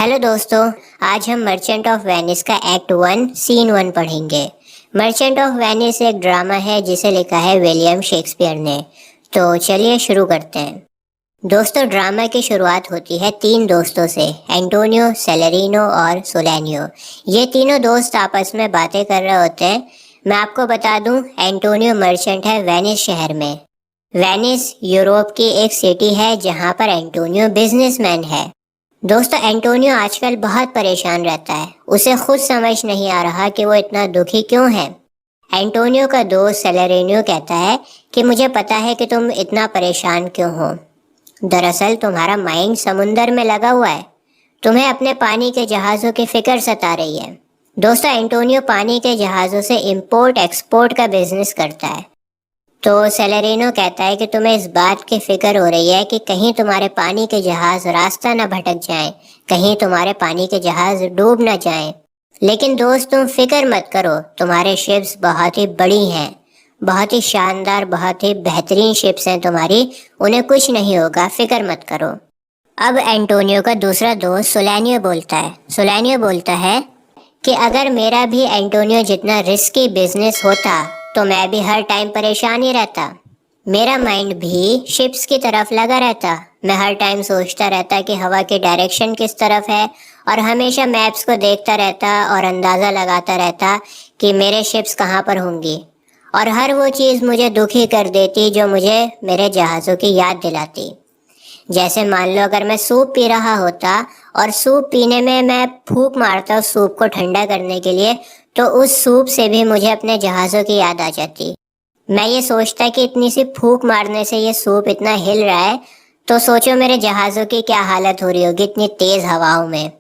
Hello दोस्तों, आज हम मर्चेंट ऑफ वेनिस का एक्ट 1 सीन 1 पढ़ेंगे। मर्चेंट ऑफ वेनिस एक ड्रामा है जिसे लिखा है विलियम शेक्सपियर ने। तो चलिए शुरू करते हैं। दोस्तों, ड्रामा की शुरुआत होती है तीन दोस्तों से, एंटोनियो, सेलेरिनो और सोलेनियो। ये तीनों दोस्त आपस में बातें कर रहे होते हैं। मैं आपको बता दूं, एंटोनियो मर्चेंट है वेनिस शहर में। वेनिस यूरोप की एक सिटी है जहां पर एंटोनियो बिजनेसमैन है। दोस्तों, एंटोनियो आजकल बहुत परेशान रहता है। उसे खुद समझ नहीं आ रहा कि वो इतना दुखी क्यों है। एंटोनियो का दोस्त सेलेरिनो कहता है कि मुझे पता है कि तुम इतना परेशान क्यों हो। दरअसल तुम्हारा माइंड समुंदर में लगा हुआ है। तुम्हें अपने पानी के जहाज़ों की फिक्र सता रही है। दोस्तों, एंटोनियो पानी के जहाज़ों से इंपोर्ट एक्सपोर्ट का बिजनेस करता है। तो सेलेरिनो कहता है कि तुम्हें इस बात की फिक्र हो रही है कि कहीं तुम्हारे पानी के जहाज रास्ता न भटक जाएं, कहीं तुम्हारे पानी के जहाज डूब न जाएं। लेकिन दोस्त, तुम फिक्र मत करो, तुम्हारे शिप्स बहुत ही बड़ी हैं, बहुत ही शानदार, बहुत ही बेहतरीन शिप्स हैं तुम्हारी, उन्हें कुछ नहीं होगा, फिक्र मत करो। अब एंटोनियो का दूसरा दोस्त सोलेनियो बोलता है। सोलेनियो बोलता है कि अगर मेरा भी एंटोनियो जितना रिस्की बिजनेस होता तो मैं भी हर टाइम परेशान ही रहता। मेरा माइंड भी शिप्स की तरफ लगा रहता। मैं हर टाइम सोचता रहता कि हवा की डायरेक्शन किस तरफ है और हमेशा मैप्स को देखता रहता और अंदाज़ा लगाता रहता कि मेरे शिप्स कहाँ पर होंगी। और हर वो चीज़ मुझे दुखी कर देती जो मुझे मेरे जहाज़ों की याद दिलाती। जैसे मान लो, अगर मैं सूप पी रहा होता और सूप पीने में मैं फूंक मारता उस सूप को ठंडा करने के लिए, तो उस सूप से भी मुझे अपने जहाज़ों की याद आ जाती। मैं ये सोचता कि इतनी सी फूंक मारने से ये सूप इतना हिल रहा है, तो सोचो मेरे जहाज़ों की क्या हालत हो रही होगी इतनी तेज़ हवाओं में।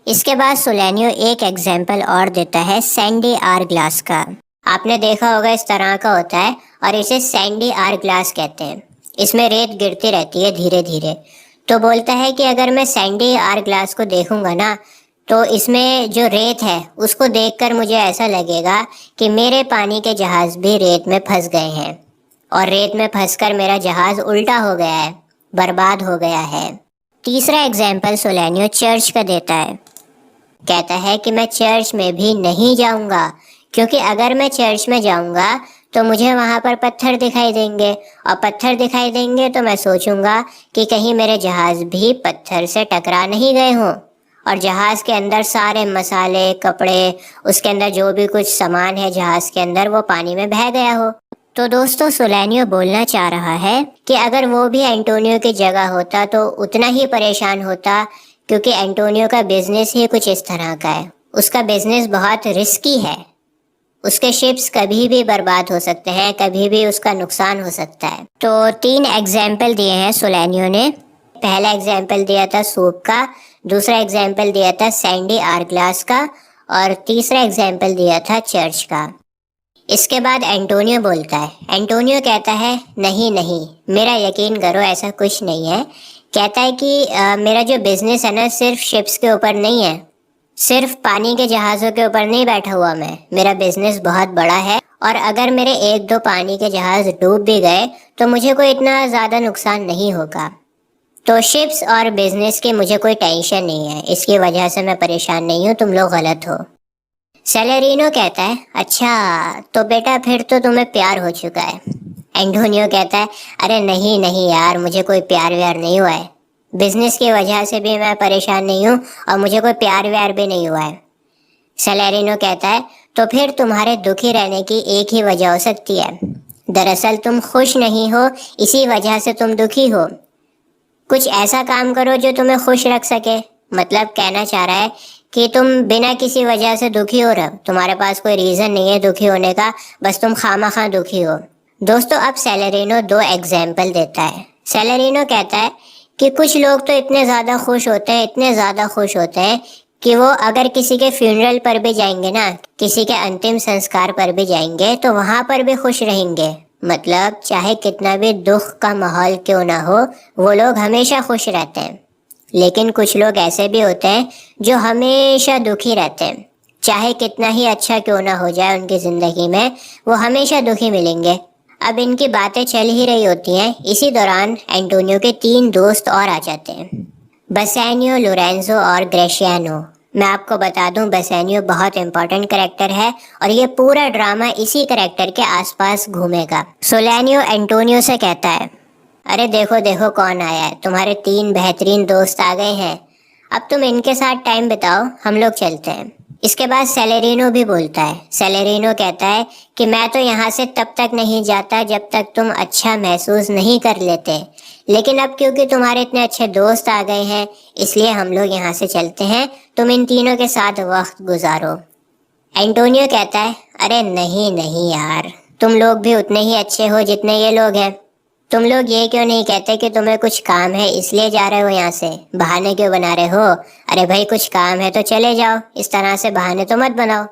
इसके बाद सोलेनियो एक एग्जाम्पल और देता है सैंडी आर ग्लास का। आपने देखा होगा, इस तरह का होता है और इसे सैंडी आर ग्लास कहते हैं। इसमें रेत गिरती रहती है धीरे धीरे। तो बोलता है कि अगर मैं सैंडी आर ग्लास को देखूंगा ना, तो इसमें जो रेत है उसको देखकर मुझे ऐसा लगेगा कि मेरे पानी के जहाज भी रेत में फंस गए हैं और रेत में फंसकर मेरा जहाज उल्टा हो गया है, बर्बाद हो गया है। तीसरा एग्जाम्पल सोलेनियो चर्च का देता है। कहता है कि मैं चर्च में भी नहीं जाऊंगा, क्योंकि अगर मैं चर्च में जाऊंगा तो मुझे वहां पर पत्थर दिखाई देंगे और पत्थर दिखाई देंगे तो मैं सोचूंगा कि कहीं मेरे जहाज भी पत्थर से टकरा नहीं गए हों और जहाज के अंदर सारे मसाले, कपड़े, उसके अंदर जो भी कुछ सामान है जहाज के अंदर, वो पानी में बह गया हो। तो दोस्तों, सोलेनियो बोलना चाह रहा है कि अगर वो भी एंटोनियो की जगह होता तो उतना ही परेशान होता, क्योंकि एंटोनियो का बिजनेस ही कुछ इस तरह का है। उसका बिजनेस बहुत रिस्की है। उसके शिप्स कभी भी बर्बाद हो सकते हैं, कभी भी उसका नुकसान हो सकता है। तो 3 एग्जाम्पल दिए हैं सोलेनियो ने। पहला एग्जाम्पल दिया था सूप का, दूसरा एग्जाम्पल दिया था सैंडी आर ग्लास का और तीसरा एग्जाम्पल दिया था चर्च का। इसके बाद एंटोनियो बोलता है। एंटोनियो कहता है, नहीं नहीं, मेरा यकीन करो, ऐसा कुछ नहीं है। कहता है कि मेरा जो बिजनेस है ना, सिर्फ शिप्स के ऊपर नहीं है, सिर्फ पानी के जहाज़ों के ऊपर नहीं बैठा हुआ मैं। मेरा बिजनेस बहुत बड़ा है और अगर मेरे 1-2 पानी के जहाज़ डूब भी गए तो मुझे कोई इतना ज़्यादा नुकसान नहीं होगा। तो शिप्स और बिजनेस की मुझे कोई टेंशन नहीं है, इसकी वजह से मैं परेशान नहीं हूँ, तुम लोग गलत हो। सेलेरिनो कहता है, अच्छा तो बेटा फिर तो तुम्हें प्यार हो चुका है। एंटोनियो कहता है, अरे नहीं नहीं यार, मुझे कोई प्यार व्यार नहीं हुआ है। बिजनेस की वजह से भी मैं परेशान नहीं हूँ और मुझे कोई प्यार व्यार भी नहीं हुआ है। सेलेरिनो कहता है, तो फिर तुम्हारे दुखी रहने की एक ही वजह हो सकती है। दरअसल तुम खुश नहीं हो, इसी वजह से तुम दुखी हो। कुछ ऐसा काम करो जो तुम्हें खुश रख सके। मतलब कहना चाह रहा है कि तुम बिना किसी वजह से दुखी हो रहे हो, तुम्हारे पास कोई रीज़न नहीं है दुखी होने का, बस तुम खामा दुखी हो। दोस्तों, अब सेलेरिनो 2 एग्जाम्पल देता है। सेलेरिनो कहता है कि कुछ लोग तो इतने ज़्यादा खुश होते हैं, इतने ज़्यादा खुश होते हैं कि वो अगर किसी के फ्यूनरल पर भी जाएंगे ना, किसी के अंतिम संस्कार पर भी जाएंगे तो वहाँ पर भी खुश रहेंगे। मतलब चाहे कितना भी दुख का माहौल क्यों ना हो, वो लोग हमेशा खुश रहते हैं। लेकिन कुछ लोग ऐसे भी होते हैं जो हमेशा दुखी रहते हैं। चाहे कितना ही अच्छा क्यों ना हो जाए उनकी ज़िंदगी में, वो हमेशा दुखी मिलेंगे। अब इनकी बातें चल ही रही होती हैं, इसी दौरान एंटोनियो के 3 दोस्त और आ जाते हैं। बसेनियो, लोरेंजो और ग्रेशियानो। मैं आपको बता दूं, बसेनियो बहुत इंपॉर्टेंट कैरेक्टर है और ये पूरा ड्रामा इसी कैरेक्टर के आसपास घूमेगा। सोलेनियो एंटोनियो से कहता है, अरे देखो देखो कौन आया है, तुम्हारे 3 बेहतरीन दोस्त आ गए हैं, अब तुम इनके साथ टाइम बिताओ, हम लोग चलते हैं। इसके बाद सेलेरिनो भी बोलता है। सेलेरिनो कहता है कि मैं तो यहाँ से तब तक नहीं जाता जब तक तुम अच्छा महसूस नहीं कर लेते, लेकिन अब क्योंकि तुम्हारे इतने अच्छे दोस्त आ गए हैं इसलिए हम लोग यहाँ से चलते हैं, तुम इन तीनों के साथ वक्त गुजारो। एंटोनियो कहता है, अरे नहीं नहीं यार, तुम लोग भी उतने ही अच्छे हो जितने ये लोग हैं। तुम लोग ये क्यों नहीं कहते कि तुम्हें कुछ काम है इसलिए जा रहे हो यहाँ से, बहाने क्यों बना रहे हो? अरे भाई कुछ काम है तो चले जाओ, इस तरह से बहाने तो मत बनाओ।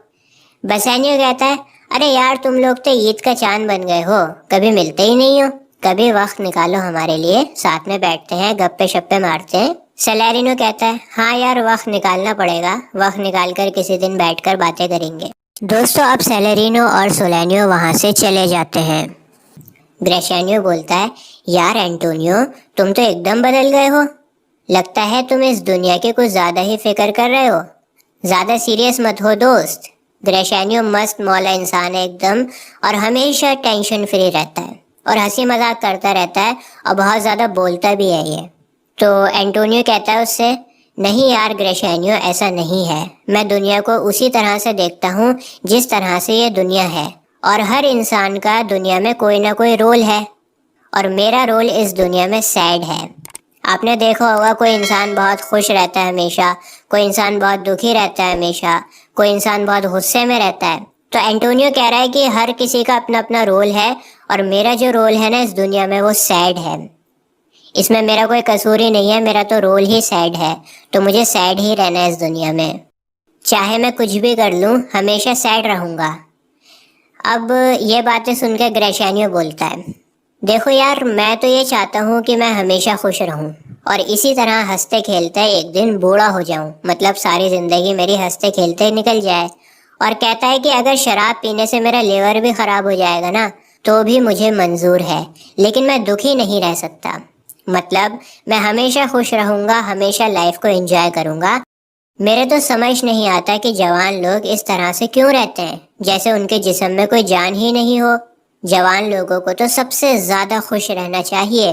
बसेनियो कहता है, अरे यार तुम लोग तो ईद का चांद बन गए हो, कभी मिलते ही नहीं हो, कभी वक्त निकालो हमारे लिए, साथ में बैठते हैं, गप्पे शप्पे मारते हैं। सेलेरिनो कहता है, हाँ यार वक्त निकालना पड़ेगा, वक्त निकाल कर किसी दिन बैठकर बातें करेंगे। दोस्तों अब सेलेरिनो और सोलेनियो वहां से चले जाते हैं। ग्रेशियानो बोलता है, यार एंटोनियो तुम तो एकदम बदल गए हो, लगता है तुम इस दुनिया की कुछ ज्यादा ही फिक्र कर रहे हो, ज्यादा सीरियस मत हो दोस्त। ग्रेशियानो मस्त मौला इंसान है एकदम, और हमेशा टेंशन फ्री रहता है और हंसी मजाक करता रहता है और बहुत ज्यादा बोलता भी है ये। तो एंटोनियो कहता है उससे, नहीं यार ग्रेशियानो ऐसा नहीं है, मैं दुनिया को उसी तरह से देखता हूँ जिस तरह से ये दुनिया है, और हर इंसान का दुनिया में कोई ना कोई रोल है, और मेरा रोल इस दुनिया में सैड है। आपने देखा होगा कोई इंसान बहुत खुश रहता है हमेशा, कोई इंसान बहुत दुखी रहता है हमेशा, कोई इंसान बहुत गुस्से में रहता है। तो एंटोनियो कह रहा है कि हर किसी का अपना अपना रोल है, और मेरा जो रोल है ना इस दुनिया में वो सैड है, इसमें मेरा कोई कसूर ही नहीं है, मेरा तो रोल ही सैड है, तो मुझे सैड ही रहना है इस दुनिया में, चाहे मैं कुछ भी कर लूँ हमेशा सैड रहूँगा। अब ये बातें सुनकर ग्रेशियानो बोलता है, देखो यार मैं तो ये चाहता हूँ कि मैं हमेशा खुश रहूँ और इसी तरह हंसते खेलते एक दिन बूढ़ा हो जाऊँ, मतलब सारी ज़िंदगी मेरी हंसते खेलते निकल जाए। और कहता है कि अगर शराब पीने से मेरा लिवर भी ख़राब हो जाएगा ना तो भी मुझे मंजूर है, लेकिन मैं दुखी नहीं रह सकता, मतलब मैं हमेशा खुश रहूँगा, हमेशा लाइफ को एंजॉय करूँगा। मेरे तो समझ नहीं आता कि जवान लोग इस तरह से क्यों रहते हैं, जैसे उनके जिस्म में कोई जान ही नहीं हो। जवान लोगों को तो सबसे ज्यादा खुश रहना चाहिए।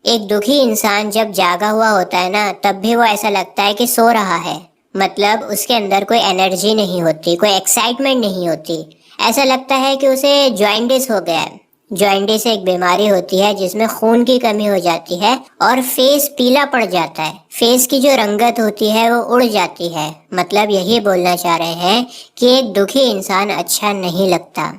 एक दुखी इंसान जब जागा हुआ होता है ना तब भी वो ऐसा लगता है कि सो रहा है, मतलब उसके अंदर कोई एनर्जी नहीं होती, कोई एक्साइटमेंट नहीं होती, ऐसा लगता है कि उसे जॉइंटिस हो गया है। जॉइंटिस एक बीमारी होती है जिसमें खून की कमी हो जाती है और फेस पीला पड़ जाता है, फेस की जो रंगत होती है वो उड़ जाती है। मतलब यही बोलना चाह रहे हैं कि एक दुखी इंसान अच्छा नहीं लगता,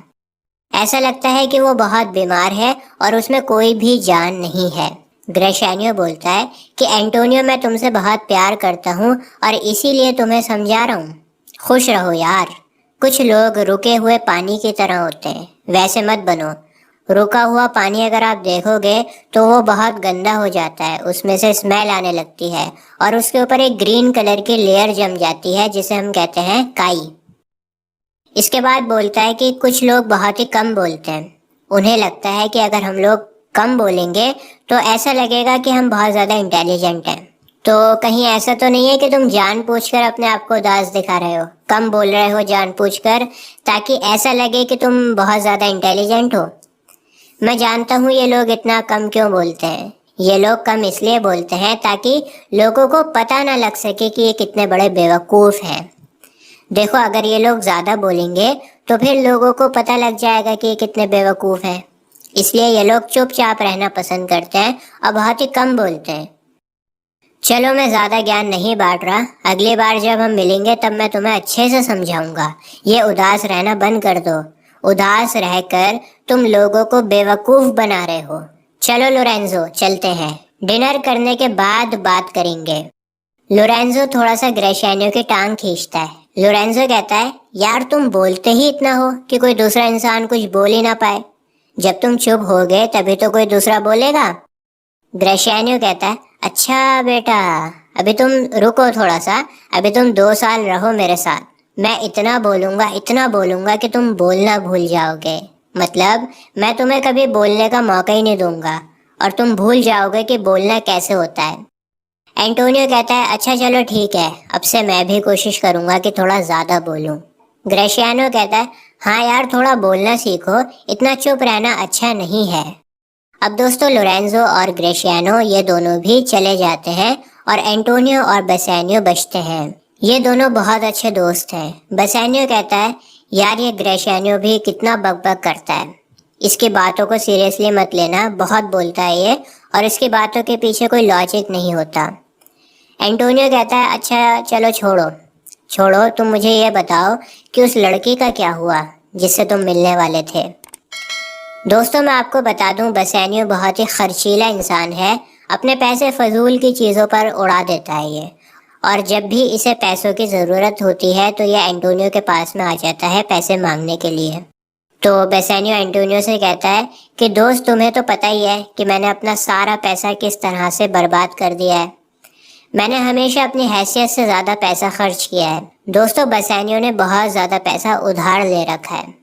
ऐसा लगता है कि वो बहुत बीमार है और उसमें कोई भी जान नहीं है। ग्रेशियानो बोलता है कि एंटोनियो मैं तुमसे बहुत प्यार करता हूँ और इसीलिए तुम्हें समझा रहा हूँ, खुश रहो यार। कुछ लोग रुके हुए पानी की तरह होते हैं, वैसे मत बनो। रुका हुआ पानी अगर आप देखोगे तो वो बहुत गंदा हो जाता है, उसमें से स्मेल आने लगती है और उसके ऊपर एक ग्रीन कलर की लेयर जम जाती है जिसे हम कहते हैं काई। इसके बाद बोलता है कि कुछ लोग बहुत ही कम बोलते हैं, उन्हें लगता है कि अगर हम लोग कम बोलेंगे तो ऐसा लगेगा कि हम बहुत ज़्यादा इंटेलिजेंट हैं। तो कहीं ऐसा तो नहीं है कि तुम जानबूझकर अपने आप को उदास दिखा रहे हो, कम बोल रहे हो जानबूझकर ताकि ऐसा लगे कि तुम बहुत ज़्यादा इंटेलिजेंट हो। मैं जानता हूँ ये लोग इतना कम क्यों बोलते हैं, ये लोग कम इसलिए बोलते हैं ताकि लोगों को पता ना लग सके कि ये कितने बड़े बेवकूफ़ हैं। देखो अगर ये लोग ज़्यादा बोलेंगे तो फिर लोगों को पता लग जाएगा कि ये कितने बेवकूफ़ हैं, इसलिए ये लोग चुपचाप रहना पसंद करते हैं और बहुत ही कम बोलते हैं। चलो मैं ज़्यादा ज्ञान नहीं बांट रहा, अगली बार जब हम मिलेंगे तब मैं तुम्हें अच्छे से समझाऊंगा। ये उदास रहना बंद कर दो, उदास रहकर तुम लोगों को बेवकूफ़ बना रहे हो। चलो लोरेंजो चलते हैं, डिनर करने के बाद बात करेंगे। लोरेंजो थोड़ा सा ग्रेशियानो की टांग खींचता है। लोरेंजो कहता है, यार तुम बोलते ही इतना हो कि कोई दूसरा इंसान कुछ बोल ही ना पाए, जब तुम चुप हो गए तभी तो कोई दूसरा बोलेगा। ग्रेशियानो कहता है, अच्छा बेटा अभी तुम रुको थोड़ा सा, अभी तुम 2 साल रहो मेरे साथ, मैं इतना बोलूंगा कि तुम बोलना भूल जाओगे, मतलब मैं तुम्हें कभी बोलने का मौका ही नहीं दूंगा और तुम भूल जाओगे कि बोलना कैसे होता है। एंटोनियो कहता है अच्छा चलो ठीक है, अब से मैं भी कोशिश करूंगा कि थोड़ा ज़्यादा बोलूं। ग्रेशियानो कहता है हाँ यार थोड़ा बोलना सीखो, इतना चुप रहना अच्छा नहीं है। अब दोस्तों लोरेंजो और ग्रेशियानो ये दोनों भी चले जाते हैं और एंटोनियो और बेसानियो बचते हैं। ये दोनों बहुत अच्छे दोस्त हैं। बेसानियो कहता है यार ये ग्रेशियानो भी कितना बकबक करता है, इसकी बातों को सीरियसली मत लेना, बहुत बोलता है ये और इसकी बातों के पीछे कोई लॉजिक नहीं होता। एंटोनियो कहता है अच्छा चलो छोड़ो छोड़ो, तुम मुझे ये बताओ कि उस लड़की का क्या हुआ जिससे तुम मिलने वाले थे। दोस्तों मैं आपको बता दूं बेसानियो बहुत ही खर्चीला इंसान है, अपने पैसे फजूल की चीज़ों पर उड़ा देता है ये, और जब भी इसे पैसों की ज़रूरत होती है तो ये एंटोनियो के पास में आ जाता है पैसे मांगने के लिए। तो बेसानियो एंटोनियो से कहता है कि दोस्त तुम्हें तो पता ही है कि मैंने अपना सारा पैसा किस तरह से बर्बाद कर दिया है, मैंने हमेशा अपनी हैसियत से ज़्यादा पैसा खर्च किया है। दोस्तों बेसानियो ने बहुत ज़्यादा पैसा उधार ले रखा है।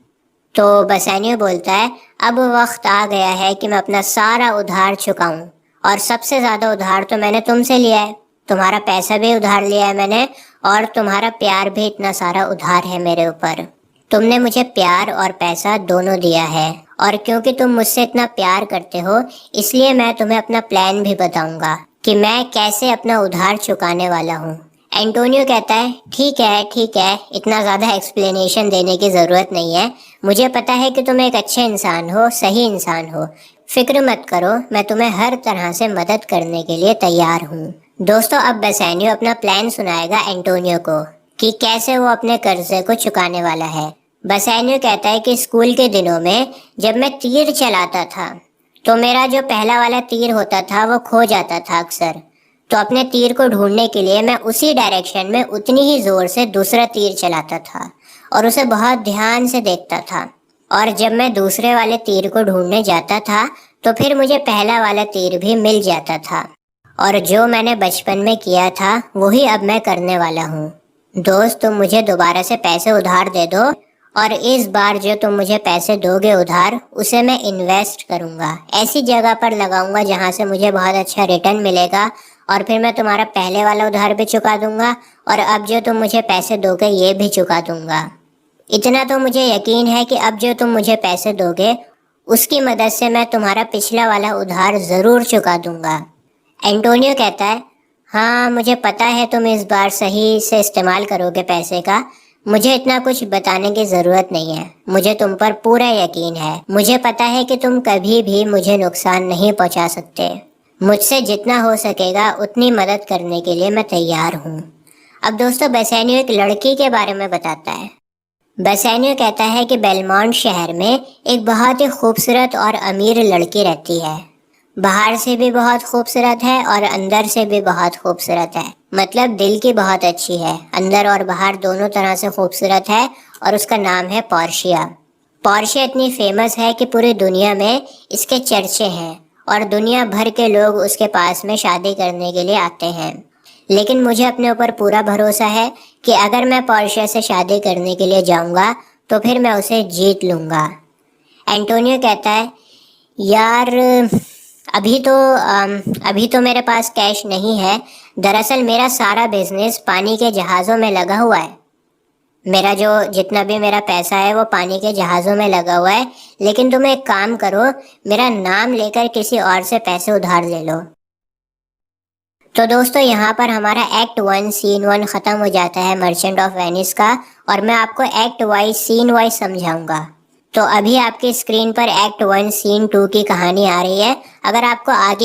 तो बेसानियो बोलता है अब वक्त आ गया है कि मैं अपना सारा उधार चुकाऊं, और सबसे ज़्यादा उधार तो मैंने तुमसे लिया है, तुम्हारा पैसा भी उधार लिया है मैंने, और तुम्हारा प्यार भी इतना सारा उधार है मेरे ऊपर। तुमने मुझे प्यार और पैसा दोनों दिया है, और क्योंकि तुम मुझसे इतना प्यार करते हो इसलिए मैं तुम्हें अपना प्लान भी बताऊंगा कि मैं कैसे अपना उधार चुकाने वाला हूँ। एंटोनियो कहता है ठीक है, इतना ज़्यादा एक्सप्लेनेशन देने की ज़रूरत नहीं है, मुझे पता है कि तुम एक अच्छे इंसान हो, सही इंसान हो, फिक्र मत करो, मैं तुम्हें हर तरह से मदद करने के लिए तैयार हूँ। दोस्तों अब बेसानियो अपना प्लान सुनाएगा एंटोनियो को कि कैसे वो अपने कर्जे को चुकाने वाला है। बेसानियो कहता है कि स्कूल के दिनों में जब मैं तीर चलाता था तो मेरा जो पहला वाला तीर होता था वो खो जाता था अक्सर, तो अपने तीर को ढूंढने के लिए मैं उसी डायरेक्शन में उतनी ही जोर से दूसरा तीर चलाता था और उसे बहुत ध्यान से देखता था, और जब मैं दूसरे वाले तीर को ढूंढने जाता था तो फिर मुझे पहला वाला तीर भी मिल जाता था, और जो मैंने बचपन में किया था वही अब मैं करने वाला हूँ। दोस्त तुम मुझे दोबारा से पैसे उधार दे दो, और इस बार जो तुम मुझे पैसे दोगे उधार उसे मैं इन्वेस्ट करूँगा, ऐसी जगह पर लगाऊंगा जहाँ से मुझे बहुत अच्छा रिटर्न मिलेगा, और फिर मैं तुम्हारा पहले वाला उधार भी चुका दूंगा और अब जो तुम मुझे पैसे दोगे ये भी चुका दूंगा। इतना तो मुझे यकीन है कि अब जो तुम मुझे पैसे दोगे उसकी मदद से मैं तुम्हारा पिछला वाला उधार ज़रूर चुका दूंगा। एंटोनियो कहता है हाँ मुझे पता है तुम इस बार सही से इस्तेमाल करोगे पैसे का, मुझे इतना कुछ बताने की ज़रूरत नहीं है, मुझे तुम पर पूरा यकीन है, मुझे पता है कि तुम कभी भी मुझे नुकसान नहीं पहुंचा सकते, मुझसे जितना हो सकेगा उतनी मदद करने के लिए मैं तैयार हूँ। अब दोस्तों बेसानियो एक लड़की के बारे में बताता है। बेसानियो कहता है कि बेलमोंट शहर में एक बहुत ही खूबसूरत और अमीर लड़की रहती है, बाहर से भी बहुत खूबसूरत है और अंदर से भी बहुत खूबसूरत है, मतलब दिल की बहुत अच्छी है, अंदर और बाहर दोनों तरह से खूबसूरत है, और उसका नाम है पोर्शिया। पोर्शिया इतनी फेमस है कि पूरी दुनिया में इसके चर्चे हैं और दुनिया भर के लोग उसके पास में शादी करने के लिए आते हैं। लेकिन मुझे अपने ऊपर पूरा भरोसा है कि अगर मैं पोर्शिया से शादी करने के लिए जाऊंगा तो फिर मैं उसे जीत लूंगा। एंटोनियो कहता है यार अभी तो मेरे पास कैश नहीं है, दरअसल मेरा सारा बिजनेस पानी के जहाज़ों में लगा हुआ है, मेरा जो जितना भी मेरा पैसा है वो पानी के जहाज़ों में लगा हुआ है, लेकिन तुम एक काम करो, मेरा नाम लेकर किसी और से पैसे उधार ले लो। तो दोस्तों यहाँ पर हमारा एक्ट 1 सीन 1 ख़त्म हो जाता है मर्चेंट ऑफ वेनिस का, और मैं आपको एक्ट वाइज सीन वाइज समझाऊंगा। तो अभी आपकी स्क्रीन पर एक्ट 1 सीन 2 की कहानी आ रही है। अगर आपको आगे